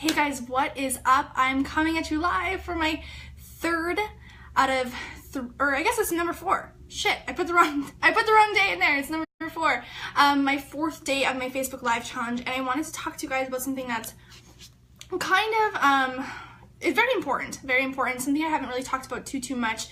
Hey guys, what is up? I'm coming at you live for my third out of, or I guess it's number 4. Shit, I put the wrong day in there. It's number 4. My 4th day of my Facebook Live challenge, and I wanted to talk to you guys about something that's kind of, it's very important, something I haven't really talked about too much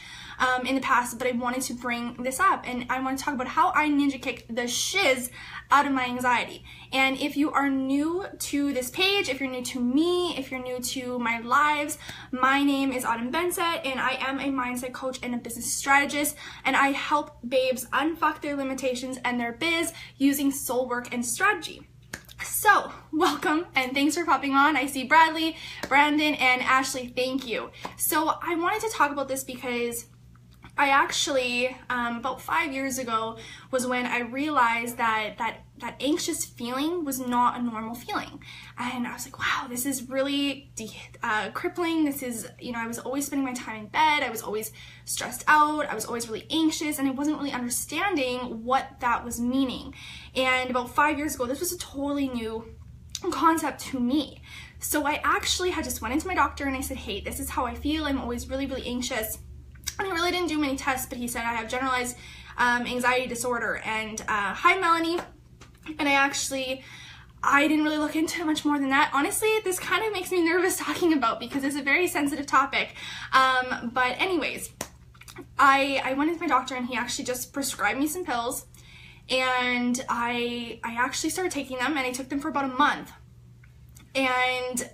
in the past, but I wanted to bring this up, and I want to talk about how I ninja kicked the shiz out of my anxiety. And if you are new to this page, if you're new to me, if you're new to my lives, my name is Bensette, and I am a mindset coach and a business strategist, and I help babes unfuck their limitations and their biz using soul work and strategy. So, welcome and thanks for popping on. I see Bradley, Brandon, and Ashley. Thank you. So, I wanted to talk about this because I actually, about 5 years ago, was when I realized that anxious feeling was not a normal feeling. And I was like, wow, this is really crippling. This is, I was always spending my time in bed. I was always stressed out. I was always really anxious, and I wasn't really understanding what that was meaning. And about 5 years ago, this was a totally new concept to me. So I actually had just went into my doctor and I said, hey, this is how I feel. I'm always really, really anxious. And he really didn't do many tests, but he said I have generalized anxiety disorder. And hi, Melanie. And I didn't really look into it much more than that. Honestly, this kind of makes me nervous talking about because it's a very sensitive topic. But anyways, I went into my doctor and he actually just prescribed me some pills. And I actually started taking them, and I took them for about a month. And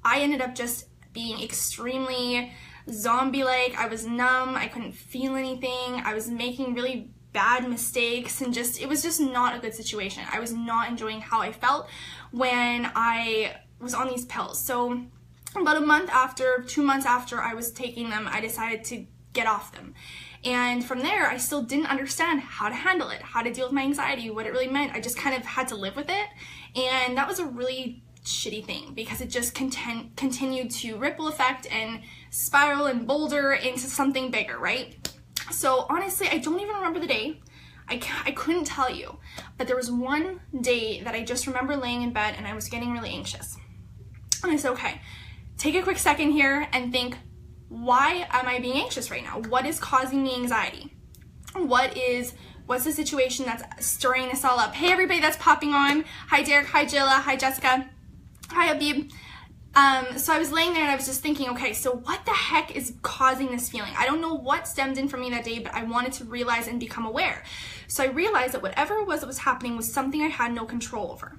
I ended up just being extremely zombie-like. I was numb. I couldn't feel anything. I was making really bad mistakes, and it was just not a good situation. I was not enjoying how I felt when I was on these pills. So about 2 months after I was taking them, I decided to get off them. And from there, I still didn't understand how to handle it, how to deal with my anxiety, what it really meant. I just kind of had to live with it. And that was a really shitty thing because it just continued to ripple effect and spiral and boulder into something bigger, right? So honestly, I don't even remember the day. I couldn't tell you, but there was one day that I just remember laying in bed and I was getting really anxious. And I said, okay, take a quick second here and think, why am I being anxious right now? What is causing me anxiety? What's the situation that's stirring this all up? Hey, everybody that's popping on. Hi, Derek. Hi, Jilla. Hi, Jessica. Hi, Habib. So I was laying there and I was just thinking, okay, so what the heck is causing this feeling? I don't know what stemmed in for me that day, but I wanted to realize and become aware. So I realized that whatever it was that was happening was something I had no control over.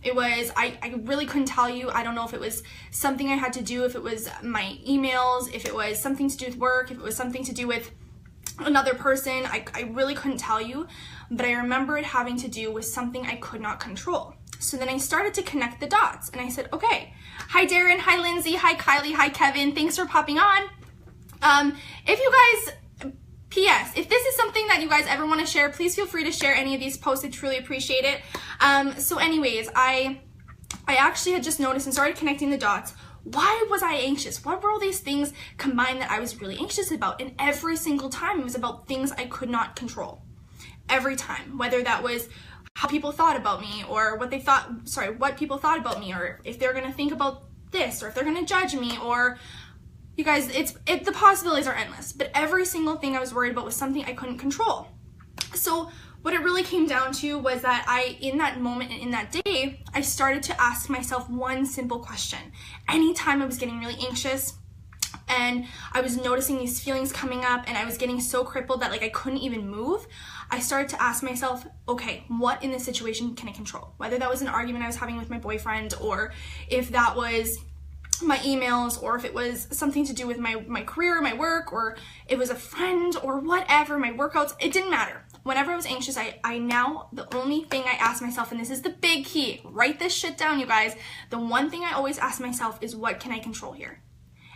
It was, I really couldn't tell you. I don't know if it was something I had to do, if it was my emails, if it was something to do with work, if it was something to do with another person. I really couldn't tell you, but I remember it having to do with something I could not control. So then I started to connect the dots and I said, okay, hi Darren, hi Lindsay, hi Kylie, hi Kevin, thanks for popping on. If you guys, P.S., if this is something that you guys ever want to share, please feel free to share any of these posts. I truly appreciate it. So anyways, I actually had just noticed and started connecting the dots. Why was I anxious? What were all these things combined that I was really anxious about? And every single time it was about things I could not control. Every time, whether that was how people thought about me, or what people thought about me, or if they're gonna think about this, or if they're gonna judge me, or you guys, the possibilities are endless. But every single thing I was worried about was something I couldn't control. So what it really came down to was that in that moment and in that day, I started to ask myself one simple question. Anytime I was getting really anxious and I was noticing these feelings coming up and I was getting so crippled that I couldn't even move, I started to ask myself, okay, what in this situation can I control? Whether that was an argument I was having with my boyfriend, or if that was my emails, or if it was something to do with my career, my work, or it was a friend, or whatever, my workouts, it didn't matter. Whenever I was anxious, the only thing I asked myself, and this is the big key, write this shit down, you guys, the one thing I always ask myself is, what can I control here?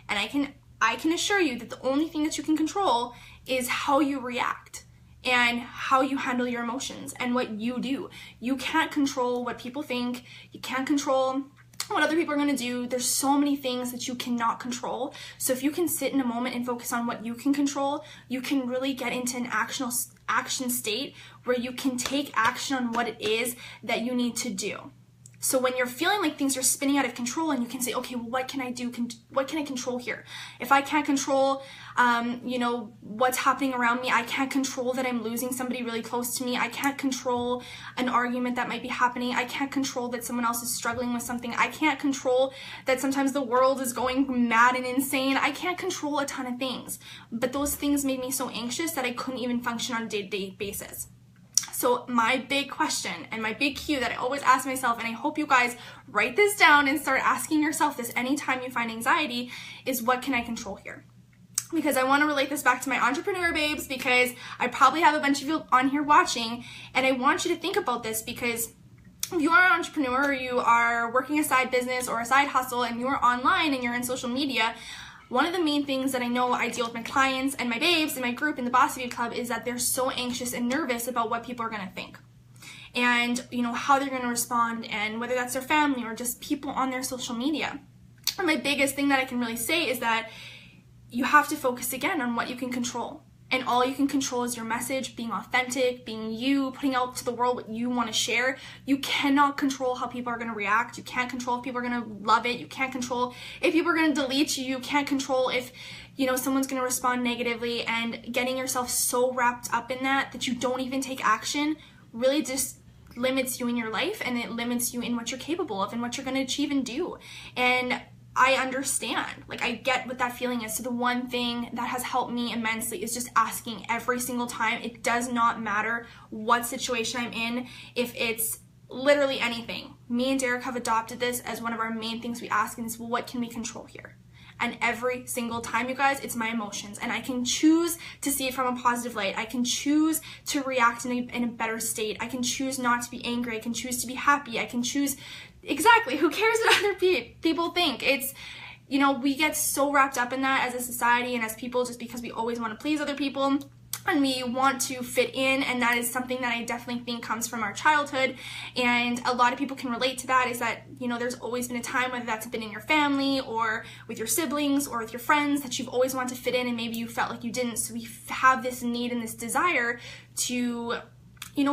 And I can assure you that the only thing that you can control is how you react and how you handle your emotions and what you do. You can't control what people think. You can't control what other people are going to do. There's so many things that you cannot control. So if you can sit in a moment and focus on what you can control, you can really get into an action state where you can take action on what it is that you need to do. So when you're feeling like things are spinning out of control and you can say, okay, well, what can I do? What can I control here? If I can't control, what's happening around me, I can't control that I'm losing somebody really close to me. I can't control an argument that might be happening. I can't control that someone else is struggling with something. I can't control that sometimes the world is going mad and insane. I can't control a ton of things. But those things made me so anxious that I couldn't even function on a day-to-day basis. So my big question and my big cue that I always ask myself, and I hope you guys write this down and start asking yourself this anytime you find anxiety, is what can I control here? Because I want to relate this back to my entrepreneur babes, because I probably have a bunch of you on here watching, and I want you to think about this, because if you are an entrepreneur or you are working a side business or a side hustle and you are online and you're in social media, one of the main things that I know I deal with my clients and my babes in my group in the Bossy Babe Club is that they're so anxious and nervous about what people are going to think. And, how they're going to respond, and whether that's their family or just people on their social media. And my biggest thing that I can really say is that you have to focus again on what you can control. And all you can control is your message, being authentic, being you, putting out to the world what you want to share. You cannot control how people are going to react. You can't control if people are going to love it. You can't control if people are going to delete you. You can't control if, someone's going to respond negatively. And getting yourself so wrapped up in that you don't even take action really just limits you in your life, and it limits you in what you're capable of and what you're going to achieve and do. And I understand, I get what that feeling is. So the one thing that has helped me immensely is just asking every single time. It does not matter what situation I'm in, if it's literally anything. Me and Derek have adopted this as one of our main things we ask, and it's, well, what can we control here? And every single time, you guys, it's my emotions. And I can choose to see it from a positive light. I can choose to react in a better state. I can choose not to be angry. I can choose to be happy. I can choose, exactly, who cares what other people think? It's, we get so wrapped up in that as a society and as people, just because we always want to please other people. And we want to fit in, and that is something that I definitely think comes from our childhood. And a lot of people can relate to that, is that, there's always been a time, whether that's been in your family or with your siblings or with your friends, that you've always wanted to fit in and maybe you felt like you didn't. So we have this need and this desire to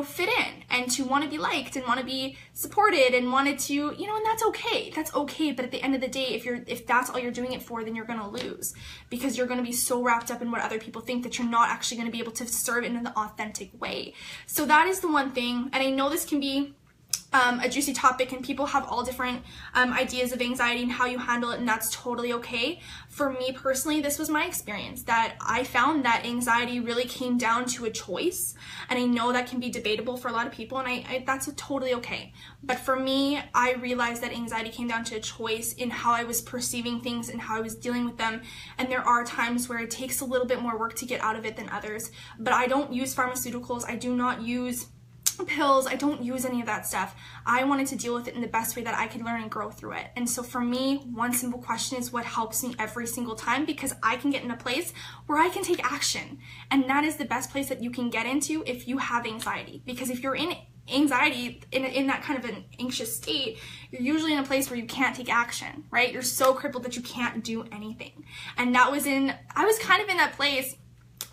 fit in and to want to be liked and want to be supported and wanted to, and that's okay. That's okay. But at the end of the day, if that's all you're doing it for, then you're going to lose, because you're going to be so wrapped up in what other people think that you're not actually going to be able to serve in an authentic way. So that is the one thing. And I know this can be a juicy topic, and people have all different ideas of anxiety and how you handle it, and that's totally okay. For me personally, this was my experience, that I found that anxiety really came down to a choice, and I know that can be debatable for a lot of people, and that's totally okay. But for me, I realized that anxiety came down to a choice in how I was perceiving things and how I was dealing with them, and there are times where it takes a little bit more work to get out of it than others. But I don't use pharmaceuticals. I do not use pills. I don't use any of that stuff. I wanted to deal with it in the best way that I could learn and grow through it. And so for me, one simple question is what helps me every single time, because I can get in a place where I can take action. And that is the best place that you can get into if you have anxiety. Because if you're in anxiety, in that kind of an anxious state, you're usually in a place where you can't take action, right? You're so crippled that you can't do anything. And I was kind of in that place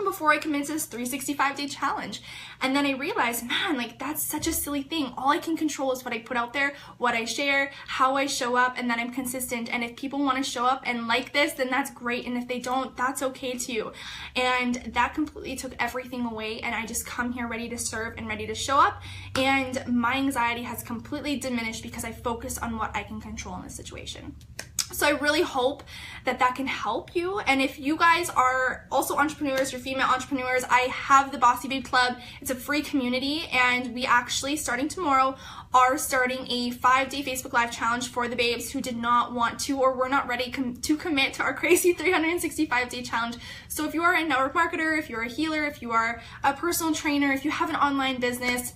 before I committed to this 365-day challenge. And then I realized, man, that's such a silly thing. All I can control is what I put out there, what I share, how I show up, and that I'm consistent. And if people want to show up and like this, then that's great. And if they don't, that's okay too. And that completely took everything away. And I just come here ready to serve and ready to show up. And my anxiety has completely diminished because I focus on what I can control in this situation. So I really hope that can help you. And if you guys are also entrepreneurs, you're female entrepreneurs, I have the Bossy Babe Club. It's a free community, and we actually, starting tomorrow, are starting a 5-day Facebook Live challenge for the babes who did not want to or were not ready to commit to our crazy 365-day challenge. So if you are a network marketer, if you're a healer, if you are a personal trainer, if you have an online business,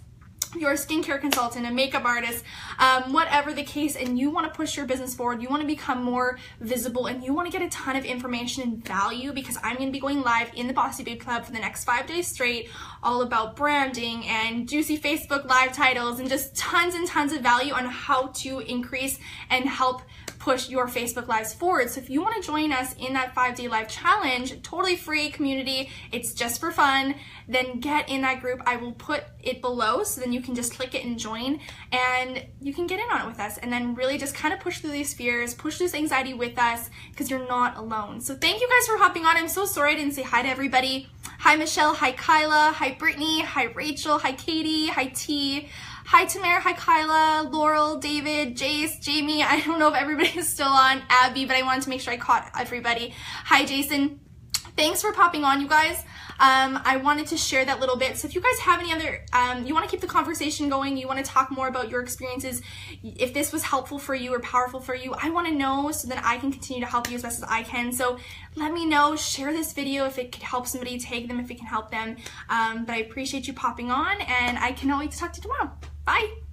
if you're a skincare consultant, a makeup artist, whatever the case, and you want to push your business forward, you want to become more visible, and you want to get a ton of information and value, because I'm going to be going live in the Bossy Babe Club for the next 5 days straight, all about branding and juicy Facebook Live titles and just tons and tons of value on how to increase and help push push your Facebook Lives forward. So if you want to join us in that 5-day live challenge, totally free community, it's just for fun, then get in that group. I will put it below so then you can just click it and join, and you can get in on it with us and then really just kind of push through these fears, push through this anxiety with us, because you're not alone. So thank you guys for hopping on. I'm so sorry I didn't say hi to everybody. Hi Michelle, hi Kyla, hi Brittany, hi Rachel, hi Katie, hi T, hi Tamara, hi Kyla, Laurel, David, Jace, Jamie. I don't know if everybody is still on, Abby, but I wanted to make sure I caught everybody. Hi Jason. Thanks for popping on, you guys. I wanted to share that little bit. So if you guys have any other, you want to keep the conversation going, you want to talk more about your experiences, if this was helpful for you or powerful for you, I want to know so that I can continue to help you as best as I can. So let me know, share this video if it could help somebody, tag them if it can help them. But I appreciate you popping on, and I cannot wait to talk to you tomorrow. Bye.